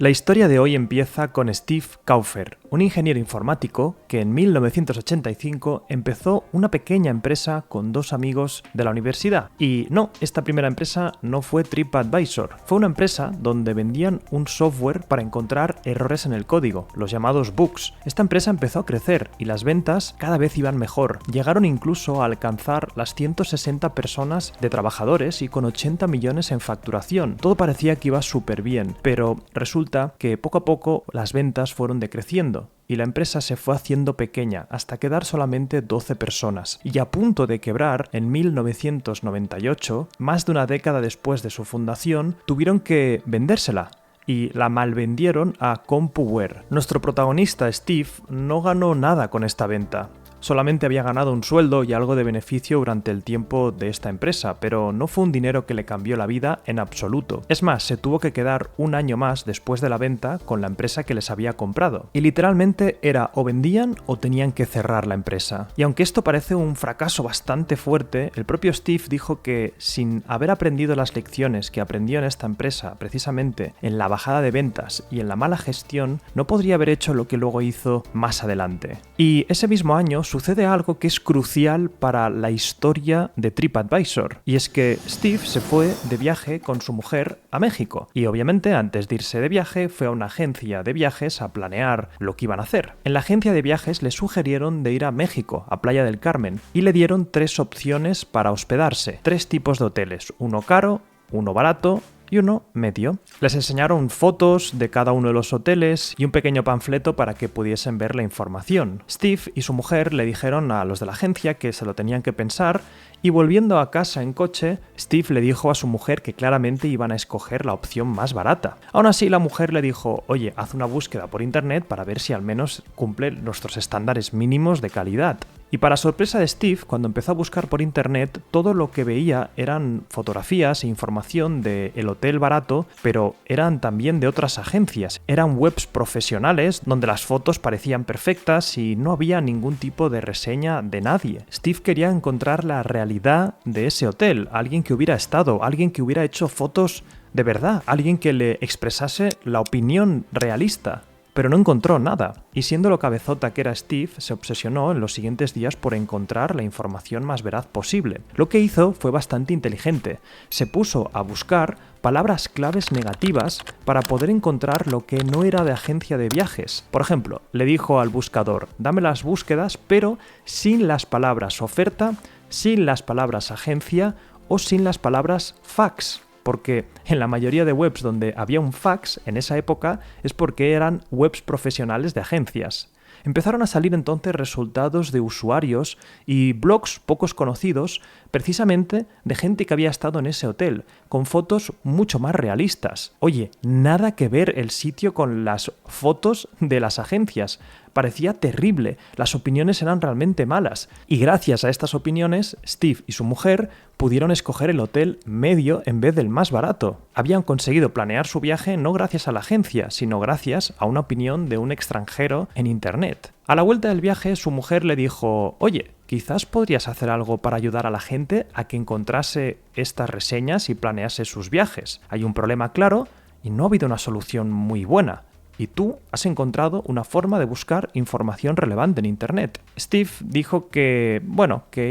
La historia de hoy empieza con Steve Kaufer, un ingeniero informático que en 1985 empezó una pequeña empresa con dos amigos de la universidad. Y no, esta primera empresa no fue TripAdvisor, fue una empresa donde vendían un software para encontrar errores en el código, los llamados bugs. Esta empresa empezó a crecer y las ventas cada vez iban mejor. Llegaron incluso a alcanzar las 160 personas de trabajadores y con 80 millones en facturación. Todo parecía que iba súper bien, pero resulta que poco a poco las ventas fueron decreciendo y la empresa se fue haciendo pequeña hasta quedar solamente 12 personas. Y a punto de quebrar, en 1998, más de una década después de su fundación, tuvieron que vendérsela y la malvendieron a CompuWare. Nuestro protagonista Steve no ganó nada con esta venta. Solamente había ganado un sueldo y algo de beneficio durante el tiempo de esta empresa, pero no fue un dinero que le cambió la vida en absoluto. Es más, se tuvo que quedar un año más después de la venta con la empresa que les había comprado. Y literalmente era o vendían o tenían que cerrar la empresa. Y aunque esto parece un fracaso bastante fuerte, el propio Steve dijo que sin haber aprendido las lecciones que aprendió en esta empresa, precisamente en la bajada de ventas y en la mala gestión, no podría haber hecho lo que luego hizo más adelante. Y ese mismo año sucede algo que es crucial para la historia de TripAdvisor, y es que Steve se fue de viaje con su mujer a México, y obviamente antes de irse de viaje fue a una agencia de viajes a planear lo que iban a hacer. En la agencia de viajes le sugirieron de ir a México, a Playa del Carmen, y le dieron 3 opciones para hospedarse, 3 tipos de hoteles, uno caro, uno barato y uno medio. Les enseñaron fotos de cada uno de los hoteles y un pequeño panfleto para que pudiesen ver la información. Steve y su mujer le dijeron a los de la agencia que se lo tenían que pensar y volviendo a casa en coche, Steve le dijo a su mujer que claramente iban a escoger la opción más barata. Aún así, la mujer le dijo, oye, haz una búsqueda por internet para ver si al menos cumple nuestros estándares mínimos de calidad. Y para sorpresa de Steve, cuando empezó a buscar por internet, todo lo que veía eran fotografías e información del hotel barato, pero eran también de otras agencias. Eran webs profesionales donde las fotos parecían perfectas y no había ningún tipo de reseña de nadie. Steve quería encontrar la realidad de ese hotel, alguien que hubiera estado, alguien que hubiera hecho fotos de verdad, alguien que le expresase la opinión realista. Pero no encontró nada, y siendo lo cabezota que era Steve, se obsesionó en los siguientes días por encontrar la información más veraz posible. Lo que hizo fue bastante inteligente. Se puso a buscar palabras claves negativas para poder encontrar lo que no era de agencia de viajes. Por ejemplo, le dijo al buscador, dame las búsquedas, pero sin las palabras oferta, sin las palabras agencia o sin las palabras fax. Porque en la mayoría de webs donde había un fax en esa época es porque eran webs profesionales de agencias. Empezaron a salir entonces resultados de usuarios y blogs pocos conocidos, precisamente de gente que había estado en ese hotel, con fotos mucho más realistas. Oye, nada que ver el sitio con las fotos de las agencias. Parecía terrible, las opiniones eran realmente malas, y gracias a estas opiniones, Steve y su mujer pudieron escoger el hotel medio en vez del más barato. Habían conseguido planear su viaje no gracias a la agencia, sino gracias a una opinión de un extranjero en internet. A la vuelta del viaje, su mujer le dijo, oye, quizás podrías hacer algo para ayudar a la gente a que encontrase estas reseñas y planease sus viajes. Hay un problema claro y no ha habido una solución muy buena. Y tú has encontrado una forma de buscar información relevante en internet. Steve dijo que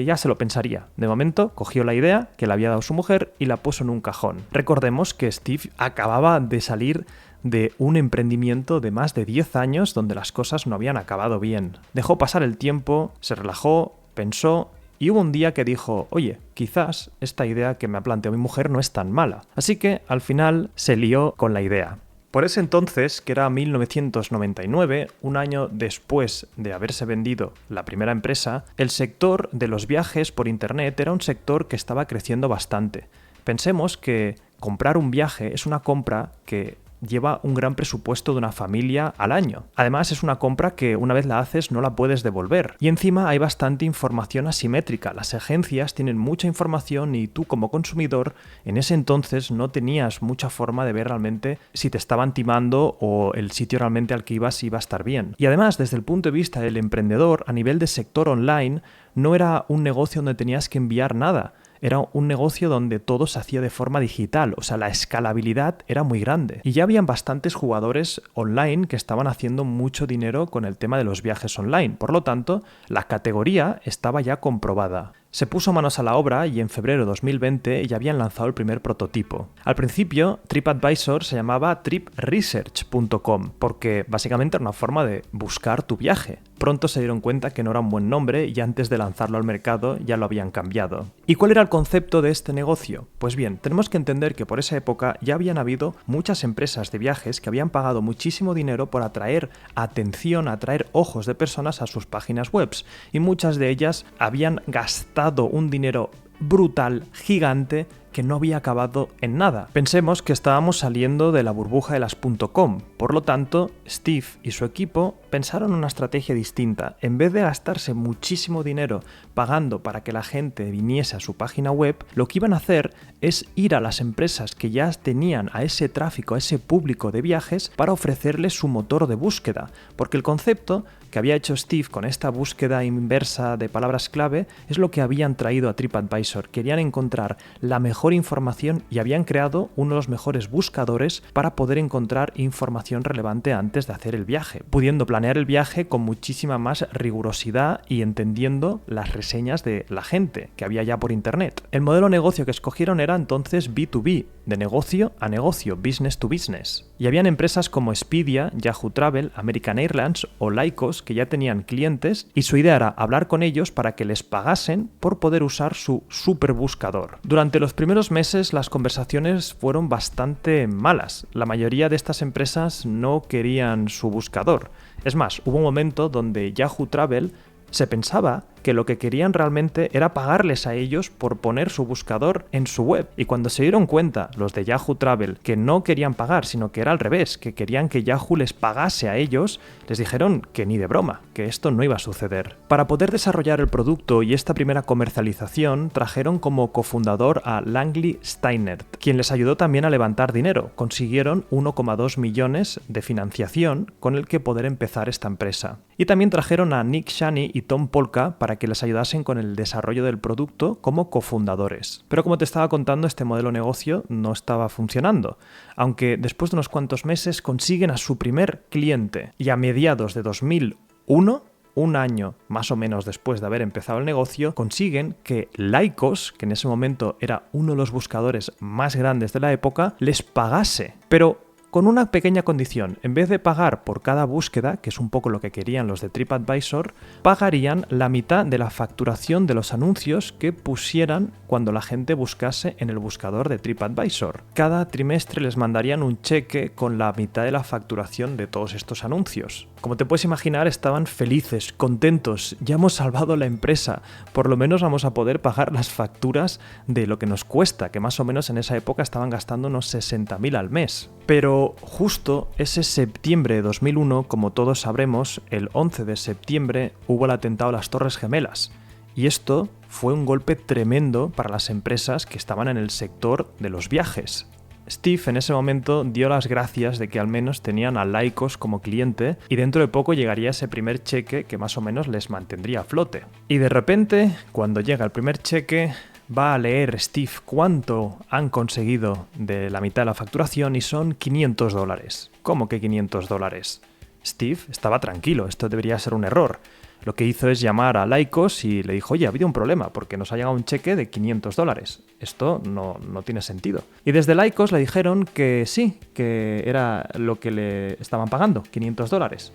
ya se lo pensaría. De momento, cogió la idea que le había dado su mujer y la puso en un cajón. Recordemos que Steve acababa de salir de un emprendimiento de más de 10 años donde las cosas no habían acabado bien. Dejó pasar el tiempo, se relajó, pensó y hubo un día que dijo, oye, quizás esta idea que me ha planteado mi mujer no es tan mala. Así que al final se lió con la idea. Por ese entonces, que era 1999, un año después de haberse vendido la primera empresa, el sector de los viajes por internet era un sector que estaba creciendo bastante. Pensemos que comprar un viaje es una compra que lleva un gran presupuesto de una familia al año. Además, es una compra que una vez la haces no la puedes devolver. Y encima hay bastante información asimétrica. Las agencias tienen mucha información y tú como consumidor en ese entonces no tenías mucha forma de ver realmente si te estaban timando o el sitio realmente al que ibas iba a estar bien. Y además, desde el punto de vista del emprendedor, a nivel de sector online, no era un negocio donde tenías que enviar nada. era un negocio donde todo se hacía de forma digital, o sea, la escalabilidad era muy grande. Y ya habían bastantes jugadores online que estaban haciendo mucho dinero con el tema de los viajes online. Por lo tanto, la categoría estaba ya comprobada. Se puso manos a la obra y en febrero de 2020 ya habían lanzado el primer prototipo. Al principio, TripAdvisor se llamaba tripresearch.com porque básicamente era una forma de buscar tu viaje. Pronto se dieron cuenta que no era un buen nombre y antes de lanzarlo al mercado ya lo habían cambiado. ¿Y cuál era el concepto de este negocio? Pues bien, tenemos que entender que por esa época ya habían habido muchas empresas de viajes que habían pagado muchísimo dinero por atraer atención, atraer ojos de personas a sus páginas web y muchas de ellas habían gastado un dinero brutal, gigante, que no había acabado en nada. Pensemos que estábamos saliendo de la burbuja de las .com, por lo tanto, Steve y su equipo pensaron una estrategia distinta. En vez de gastarse muchísimo dinero pagando para que la gente viniese a su página web, lo que iban a hacer es ir a las empresas que ya tenían a ese tráfico, a ese público de viajes, para ofrecerles su motor de búsqueda, porque el concepto que había hecho Steve con esta búsqueda inversa de palabras clave es lo que habían traído a TripAdvisor. Querían encontrar la mejor información y habían creado uno de los mejores buscadores para poder encontrar información relevante antes de hacer el viaje, pudiendo planear el viaje con muchísima más rigurosidad y entendiendo las reseñas de la gente que había ya por internet. El modelo de negocio que escogieron era entonces B2B, de negocio a negocio, business to business. Y habían empresas como Expedia, Yahoo Travel, American Airlines o Lycos que ya tenían clientes y su idea era hablar con ellos para que les pagasen por poder usar su superbuscador. Durante los primeros meses las conversaciones fueron bastante malas. La mayoría de estas empresas no querían su buscador. Es más, hubo un momento donde Yahoo Travel se pensaba que lo que querían realmente era pagarles a ellos por poner su buscador en su web. Y cuando se dieron cuenta los de Yahoo Travel que no querían pagar, sino que era al revés, que querían que Yahoo les pagase a ellos, les dijeron que ni de broma, que esto no iba a suceder. Para poder desarrollar el producto y esta primera comercialización, trajeron como cofundador a Langley Steinert, quien les ayudó también a levantar dinero. Consiguieron 1,2 millones de financiación con el que poder empezar esta empresa. Y también trajeron a Nick Shani y Tom Polka para que les ayudasen con el desarrollo del producto como cofundadores. Pero como te estaba contando, este modelo de negocio no estaba funcionando, aunque después de unos cuantos meses consiguen a su primer cliente y a mediados de 2001, un año más o menos después de haber empezado el negocio, consiguen que Lycos, que en ese momento era uno de los buscadores más grandes de la época, les pagase. Pero con una pequeña condición: en vez de pagar por cada búsqueda, que es un poco lo que querían los de TripAdvisor, pagarían la mitad de la facturación de los anuncios que pusieran cuando la gente buscase en el buscador de TripAdvisor. Cada trimestre les mandarían un cheque con la mitad de la facturación de todos estos anuncios. Como te puedes imaginar, estaban felices, contentos, ya hemos salvado la empresa, por lo menos vamos a poder pagar las facturas de lo que nos cuesta, que más o menos en esa época estaban gastando unos 60.000 al mes. Pero justo ese septiembre de 2001, como todos sabremos, el 11 de septiembre hubo el atentado a las Torres Gemelas. Y esto fue un golpe tremendo para las empresas que estaban en el sector de los viajes. Steve en ese momento dio las gracias de que al menos tenían a Lycos como cliente y dentro de poco llegaría ese primer cheque que más o menos les mantendría a flote. Y de repente, cuando llega el primer cheque, va a leer Steve cuánto han conseguido de la mitad de la facturación y son $500. ¿Cómo que $500? Steve estaba tranquilo, esto debería ser un error. Lo que hizo es llamar a Lycos y le dijo: oye, ha habido un problema porque nos ha llegado un cheque de $500. Esto no tiene sentido. Y desde Lycos le dijeron que sí, que era lo que le estaban pagando, $500.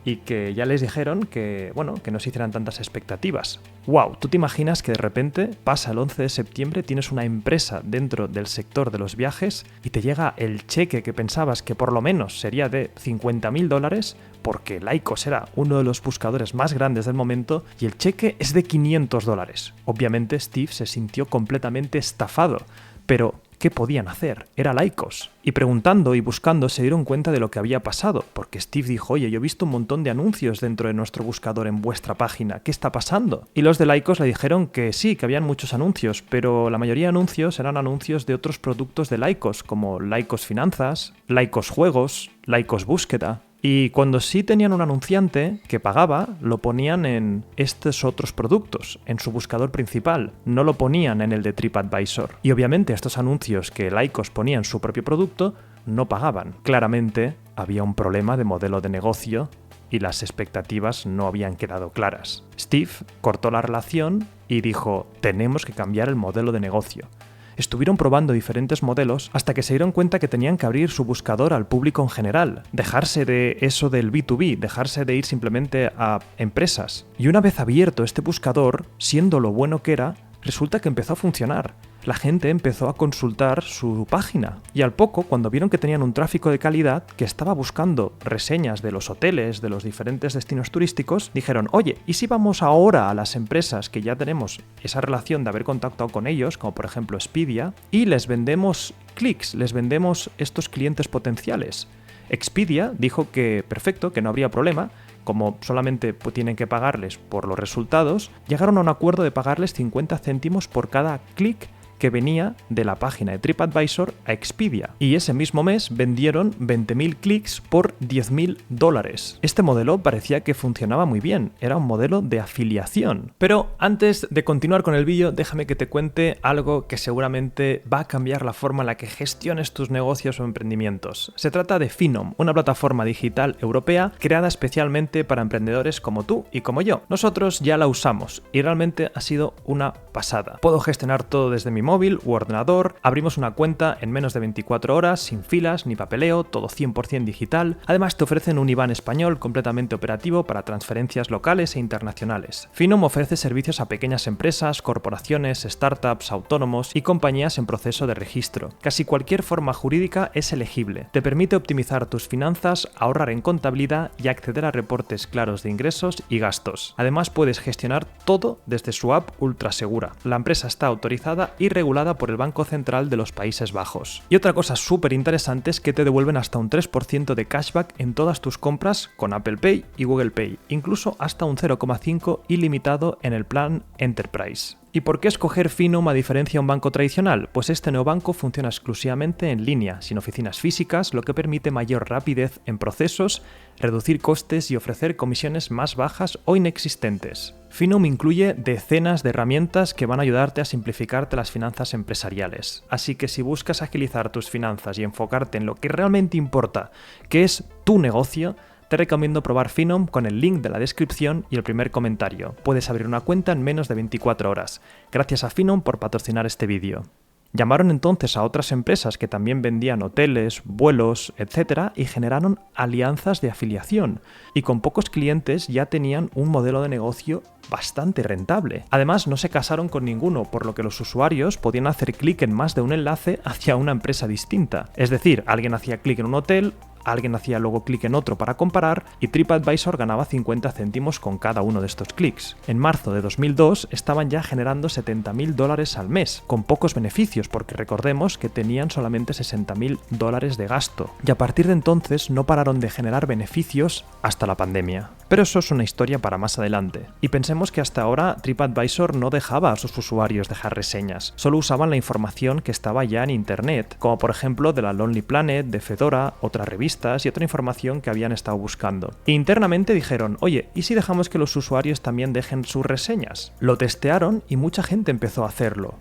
Y que ya les dijeron que, bueno, que no se hicieran tantas expectativas. ¡Wow! ¿Tú te imaginas que de repente pasa el 11 de septiembre, tienes una empresa dentro del sector de los viajes y te llega el cheque que pensabas que por lo menos sería de $50.000 porque Lycos era uno de los buscadores más grandes del momento y el cheque es de $500? Obviamente Steve se sintió completamente estafado, pero ¿qué podían hacer? Era Lycos. Y preguntando y buscando se dieron cuenta de lo que había pasado, porque Steve dijo: oye, yo he visto un montón de anuncios dentro de nuestro buscador en vuestra página, ¿qué está pasando? Y los de Lycos le dijeron que sí, que habían muchos anuncios, pero la mayoría de anuncios eran anuncios de otros productos de Lycos, como Lycos Finanzas, Lycos Juegos, Lycos Búsqueda. Y cuando sí tenían un anunciante que pagaba, lo ponían en estos otros productos, en su buscador principal, no lo ponían en el de TripAdvisor. Y obviamente estos anuncios que Lycos ponía en su propio producto no pagaban. Claramente había un problema de modelo de negocio y las expectativas no habían quedado claras. Steve cortó la relación y dijo: tenemos que cambiar el modelo de negocio. Estuvieron probando diferentes modelos hasta que se dieron cuenta que tenían que abrir su buscador al público en general, dejarse de eso del B2B, dejarse de ir simplemente a empresas. Y una vez abierto este buscador, siendo lo bueno que era, resulta que empezó a funcionar. La gente empezó a consultar su página y al poco, cuando vieron que tenían un tráfico de calidad, que estaba buscando reseñas de los hoteles, de los diferentes destinos turísticos, dijeron: oye, ¿y si vamos ahora a las empresas que ya tenemos esa relación de haber contactado con ellos, como por ejemplo Expedia, y les vendemos clics, les vendemos estos clientes potenciales? Expedia dijo que perfecto, que no habría problema. Como solamente tienen que pagarles por los resultados, llegaron a un acuerdo de pagarles 50 céntimos por cada clic que venía de la página de TripAdvisor a Expedia. Y ese mismo mes vendieron 20.000 clics por $10.000. Este modelo parecía que funcionaba muy bien, era un modelo de afiliación. Pero antes de continuar con el vídeo, déjame que te cuente algo que seguramente va a cambiar la forma en la que gestiones tus negocios o emprendimientos. Se trata de Finom, una plataforma digital europea creada especialmente para emprendedores como tú y como yo. Nosotros ya la usamos y realmente ha sido una pasada. Puedo gestionar todo desde mi móvil u ordenador, abrimos una cuenta en menos de 24 horas, sin filas ni papeleo, todo 100% digital. Además te ofrecen un IBAN español completamente operativo para transferencias locales e internacionales. Finom ofrece servicios a pequeñas empresas, corporaciones, startups, autónomos y compañías en proceso de registro. Casi cualquier forma jurídica es elegible. Te permite optimizar tus finanzas, ahorrar en contabilidad y acceder a reportes claros de ingresos y gastos. Además puedes gestionar todo desde su app ultra segura. La empresa está autorizada y regulada por el Banco Central de los Países Bajos. Y otra cosa súper interesante es que te devuelven hasta un 3% de cashback en todas tus compras con Apple Pay y Google Pay, incluso hasta un 0,5 ilimitado en el plan Enterprise. ¿Y por qué escoger Finom a diferencia de un banco tradicional? Pues este neobanco funciona exclusivamente en línea, sin oficinas físicas, lo que permite mayor rapidez en procesos, reducir costes y ofrecer comisiones más bajas o inexistentes. Finom incluye decenas de herramientas que van a ayudarte a simplificarte las finanzas empresariales. Así que si buscas agilizar tus finanzas y enfocarte en lo que realmente importa, que es tu negocio, te recomiendo probar Finom con el link de la descripción y el primer comentario. Puedes abrir una cuenta en menos de 24 horas. Gracias a Finom por patrocinar este vídeo. Llamaron entonces a otras empresas que también vendían hoteles, vuelos, etc. y generaron alianzas de afiliación. Y con pocos clientes ya tenían un modelo de negocio bastante rentable. Además, no se casaron con ninguno, por lo que los usuarios podían hacer clic en más de un enlace hacia una empresa distinta. Es decir, alguien hacía clic en un hotel, alguien hacía luego clic en otro para comparar y TripAdvisor ganaba 50 céntimos con cada uno de estos clics. En marzo de 2002 estaban ya generando $70.000 al mes, con pocos beneficios porque recordemos que tenían solamente $60.000 de gasto. Y a partir de entonces no pararon de generar beneficios hasta la pandemia. Pero eso es una historia para más adelante. Y pensemos que hasta ahora TripAdvisor no dejaba a sus usuarios dejar reseñas, solo usaban la información que estaba ya en internet, como por ejemplo de la Lonely Planet, de Fedora, otra revista y otra información que habían estado buscando. E internamente dijeron: oye, ¿y si dejamos que los usuarios también dejen sus reseñas? Lo testearon y mucha gente empezó a hacerlo.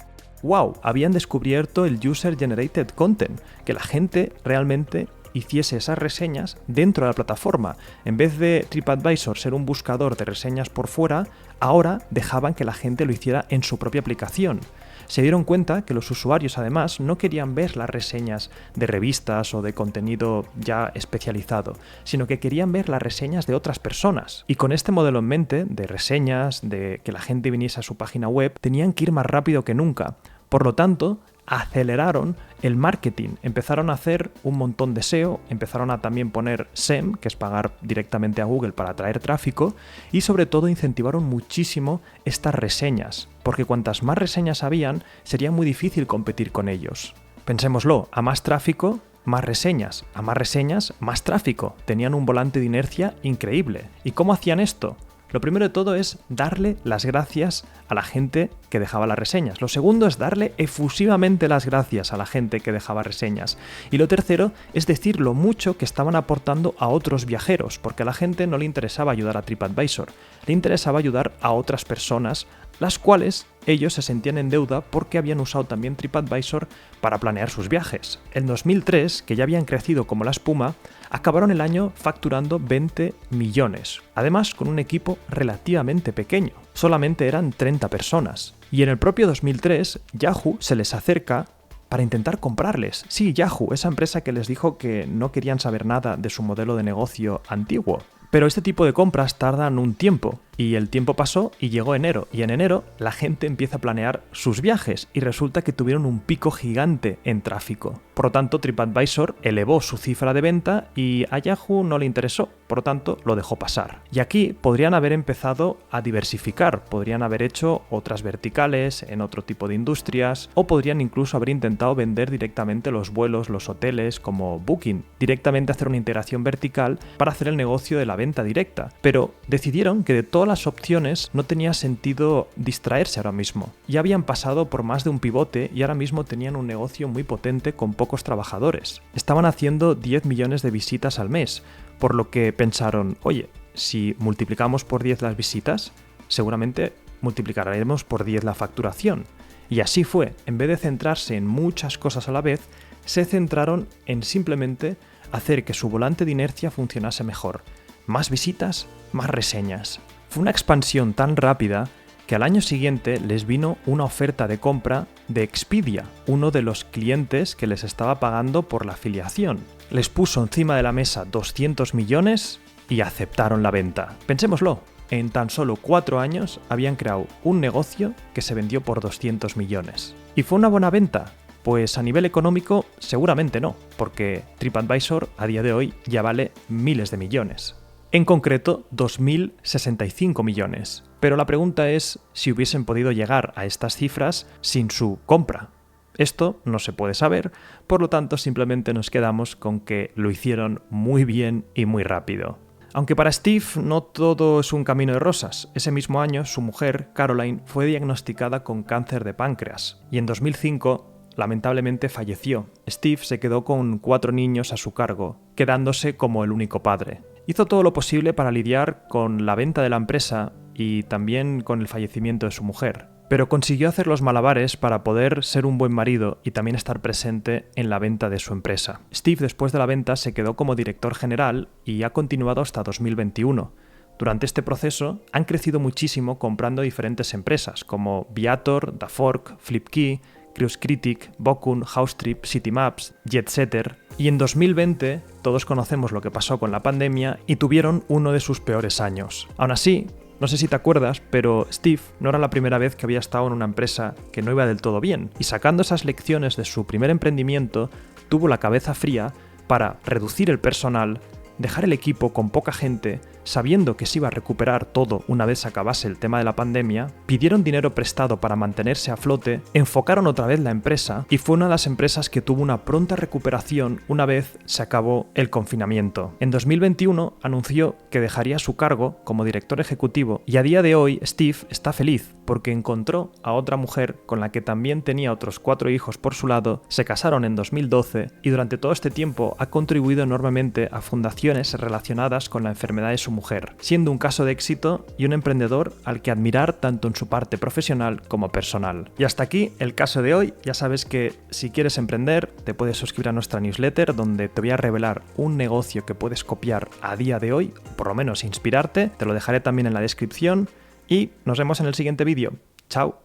¡Wow! Habían descubierto el User Generated Content, que la gente realmente hiciese esas reseñas dentro de la plataforma. En vez de TripAdvisor ser un buscador de reseñas por fuera, ahora dejaban que la gente lo hiciera en su propia aplicación. Se dieron cuenta que los usuarios además no querían ver las reseñas de revistas o de contenido ya especializado, sino que querían ver las reseñas de otras personas. Y con este modelo en mente, de reseñas, de que la gente viniese a su página web, tenían que ir más rápido que nunca. Por lo tanto, aceleraron el marketing, empezaron a hacer un montón de SEO, empezaron a también poner SEM, que es pagar directamente a Google para atraer tráfico, y sobre todo incentivaron muchísimo estas reseñas, porque cuantas más reseñas habían, sería muy difícil competir con ellos. Pensémoslo, a más tráfico, más reseñas, a más reseñas, más tráfico. Tenían un volante de inercia increíble. ¿Y cómo hacían esto? Lo primero de todo es darle las gracias a la gente que dejaba las reseñas. Lo segundo es darle efusivamente las gracias a la gente que dejaba reseñas. Y lo tercero es decir lo mucho que estaban aportando a otros viajeros, porque a la gente no le interesaba ayudar a TripAdvisor, le interesaba ayudar a otras personas, las cuales ellos se sentían en deuda porque habían usado también TripAdvisor para planear sus viajes. En 2003, que ya habían crecido como la espuma, acabaron el año facturando 20 millones, además con un equipo relativamente pequeño, solamente eran 30 personas. Y en el propio 2003, Yahoo se les acerca para intentar comprarles. Sí, Yahoo, esa empresa que les dijo que no querían saber nada de su modelo de negocio antiguo. Pero este tipo de compras tardan un tiempo, y el tiempo pasó y llegó enero, y en enero la gente empieza a planear sus viajes y resulta que tuvieron un pico gigante en tráfico. Por lo tanto, TripAdvisor elevó su cifra de venta y a Yahoo no le interesó, por lo tanto lo dejó pasar. Y aquí podrían haber empezado a diversificar, podrían haber hecho otras verticales en otro tipo de industrias, o podrían incluso haber intentado vender directamente los vuelos, los hoteles como Booking, directamente hacer una integración vertical para hacer el negocio de la venta directa, pero decidieron que de todas las opciones no tenía sentido distraerse ahora mismo. Ya habían pasado por más de un pivote y ahora mismo tenían un negocio muy potente con pocos trabajadores. Estaban haciendo 10 millones de visitas al mes, por lo que pensaron, oye, si multiplicamos por 10 las visitas, seguramente multiplicaremos por 10 la facturación. Y así fue, en vez de centrarse en muchas cosas a la vez, se centraron en simplemente hacer que su volante de inercia funcionase mejor. Más visitas, más reseñas. Fue una expansión tan rápida que al año siguiente les vino una oferta de compra de Expedia, uno de los clientes que les estaba pagando por la afiliación. Les puso encima de la mesa 200 millones y aceptaron la venta. Pensémoslo, en tan solo 4 años habían creado un negocio que se vendió por 200 millones. ¿Y fue una buena venta? Pues a nivel económico seguramente no, porque TripAdvisor a día de hoy ya vale miles de millones. En concreto, 2.065 millones. Pero la pregunta es si hubiesen podido llegar a estas cifras sin su compra. Esto no se puede saber, por lo tanto simplemente nos quedamos con que lo hicieron muy bien y muy rápido. Aunque para Steve no todo es un camino de rosas, ese mismo año su mujer, Caroline, fue diagnosticada con cáncer de páncreas y en 2005 lamentablemente falleció. Steve se quedó con 4 niños a su cargo, quedándose como el único padre. Hizo todo lo posible para lidiar con la venta de la empresa y también con el fallecimiento de su mujer, pero consiguió hacer los malabares para poder ser un buen marido y también estar presente en la venta de su empresa. Steve, después de la venta, se quedó como director general y ha continuado hasta 2021. Durante este proceso han crecido muchísimo comprando diferentes empresas como Viator, TheFork, Flipkey, Cruise Critic, Bokun, Housetrip, Citymaps, Jetsetter, y en 2020 todos conocemos lo que pasó con la pandemia y tuvieron uno de sus peores años. Aún así, no sé si te acuerdas, pero Steve no era la primera vez que había estado en una empresa que no iba del todo bien, y sacando esas lecciones de su primer emprendimiento, tuvo la cabeza fría para reducir el personal, dejar el equipo con poca gente, sabiendo que se iba a recuperar todo una vez acabase el tema de la pandemia, pidieron dinero prestado para mantenerse a flote, enfocaron otra vez la empresa y fue una de las empresas que tuvo una pronta recuperación una vez se acabó el confinamiento. En 2021 anunció que dejaría su cargo como director ejecutivo y a día de hoy Steve está feliz porque encontró a otra mujer con la que también tenía otros 4 hijos por su lado, se casaron en 2012 y durante todo este tiempo ha contribuido enormemente a fundaciones relacionadas con la enfermedad de su mujer, siendo un caso de éxito y un emprendedor al que admirar tanto en su parte profesional como personal. Y hasta aquí el caso de hoy. Ya sabes que si quieres emprender te puedes suscribir a nuestra newsletter donde te voy a revelar un negocio que puedes copiar a día de hoy, o por lo menos inspirarte, te lo dejaré también en la descripción y nos vemos en el siguiente vídeo. ¡Chao!